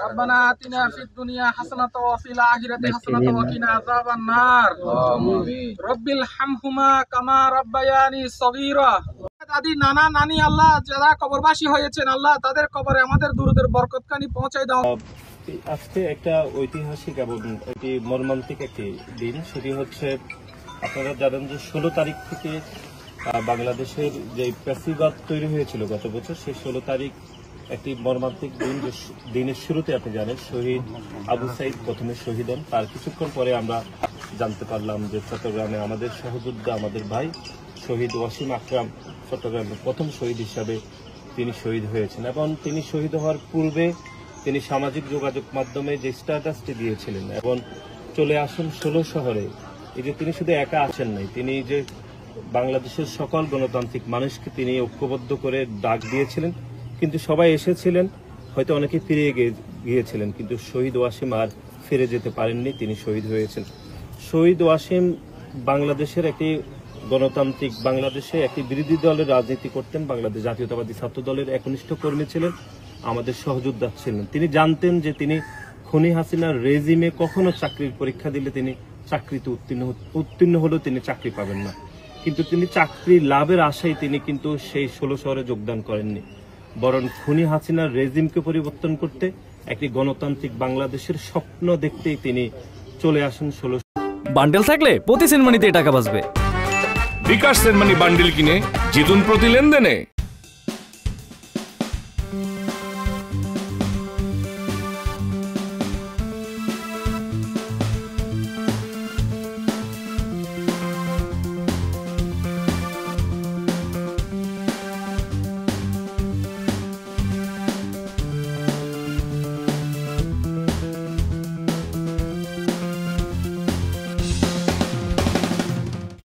ربنا آتنا في الدنيا حسنة وفي الآخرة حسنة وقنا عذاب النار رب ارحمهما كما ربياني صغيرا দাদি নানা নানি আল্লাহ যারা কবরবাসী হয়েছেন আল্লাহ তাদের কবরে আমাদের দুরুদের বরকতখানি পৌঁছায় দাও। আজকে একটা ঐতিহাসিক এবং একটি মর্মান্তিক একটি দিন, সেটি হচ্ছে আপনারা জানেন যে 16 তারিখ থেকে বাংলাদেশের যে প্যাসিবাদ তৈরি হয়েছিল গত বছর, সেই 16 তারিখ একটি মর্মান্তিক দিন। যে দিনের শুরুতে আপনি জানেন শহীদ আবু সাইদ প্রথমে শহীদ হন, তার কিছুক্ষণ পরে আমরা জানতে পারলাম যে চট্টগ্রামে আমাদের সহযোদ্ধা, আমাদের ভাই শহীদ ওয়াসিম আকরাম চট্টগ্রামের প্রথম শহীদ হিসাবে তিনি শহীদ হয়েছেন। এবং তিনি শহীদ হওয়ার পূর্বে তিনি সামাজিক যোগাযোগ মাধ্যমে যে স্ট্যাটাসটি দিয়েছিলেন এবং চলে আসুন 16 শহরে, এই যে তিনি শুধু একা আসেন নাই, তিনি যে বাংলাদেশের সকল গণতান্ত্রিক মানুষকে তিনি ঐক্যবদ্ধ করে ডাক দিয়েছিলেন, কিন্তু সবাই এসেছিলেন, হয়তো অনেকে ফিরে গিয়েছিলেন, কিন্তু শহীদ ওয়াসিম আর ফিরে যেতে পারেননি, তিনি শহীদ হয়েছেন। শহীদ ওয়াসিম বাংলাদেশের একটি গণতান্ত্রিক, বাংলাদেশে একটি বিরোধী দলের রাজনীতি করতেন, বাংলাদেশ জাতীয়তাবাদী ছাত্র দলের একনিষ্ঠ কর্মী ছিলেন, আমাদের সহযোদ্ধা ছিলেন। তিনি জানতেন যে তিনি খুনি হাসিনার রেজিমে কখনো চাকরির পরীক্ষা দিলে তিনি চাকরিতে উত্তীর্ণ হলেও তিনি চাকরি পাবেন না, কিন্তু তিনি চাকরি লাভের আশায় তিনি কিন্তু সেই 16 শহরে যোগদান করেননি, বরং খুনি হাসিনার রেজিমকে পরিবর্তন করতে একটি গণতান্ত্রিক বাংলাদেশের স্বপ্ন দেখতেই তিনি চলে আসেন 16। বান্ডেল থাকলে প্রতি সেনমানিতে টাকা বাঁচবে। বিকাশ সেনমানি বান্ডেল কিনে জিতুন প্রতি লেনদেনে।